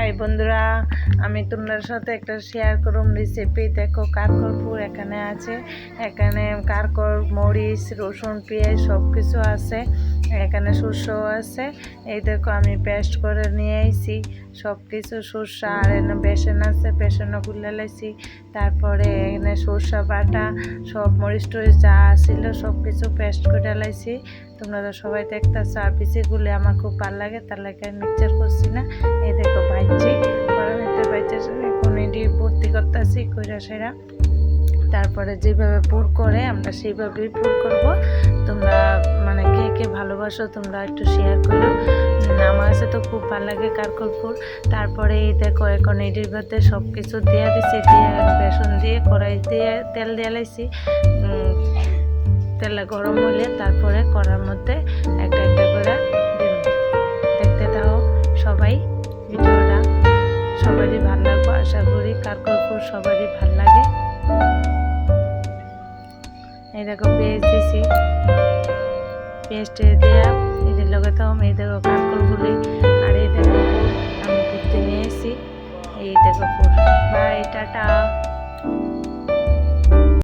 High বন্ধুরা, আমি তোমাদের সাথে একটা শেয়ার করুম রেসিপি। দেখো কারকলপুর এখানে আছে, এখানে কারকল, মরিচ, রসুন, পেঁয়াজ সব কিছু আছে, এখানে সরষেও আছে। এই দেখো আমি পেস্ট করে নিয়ে আইছি সব কিছু, সরষা আর এনে বেসন আছে, বেসনও গুলে লাইছি। তারপরে এখানে সরষা বাটা, সব মরিচ টরিচ যা ছিল সব কিছু পেস্ট করে লাইছি। তোমরা তো সবাই দেখতেছো, আর পিছিগুলি আমার খুব ভালো লাগে, তার লাগে আমি মিক্সচার করছি না। এই দেখো ভাজছি, কড়াইতে ভাজছে, এখন এটি ভর্তি করতেছি কইরা সেরা। তারপরে যেভাবে পুর করে আমরা সেইভাবেই পুর করব। তোমরা মানে কে কে ভালোবাসো তোমরা একটু শেয়ার করো। আমার কাছে তো খুব ভালো লাগে কারকলপুর। তারপরে এই দেখো এখন এটির মধ্যে সব কিছু দিয়ে দিছি, দিয়ে বেসন দিয়ে কড়াই দিয়ে তেল দিয়ে লাইছি। তেলে গরম হইলে তারপরে কড়ার মধ্যে একটা একটা করে দিন। দেখতে থাকো সবাই ভিডিওটা, সবারই ভালো লাগবে আশা করি। কারকলপুর সবারই ভালো লাগে। এই দেখো পেঁয়াজ দিছি, পেঁয়াজটা দিয়ে এটির লগে তো এই দেখো কারকলগুলি, আর এই দেখো আমি ঘুরতে নিয়ে এসেছি। এই দেখো বাই টাটা।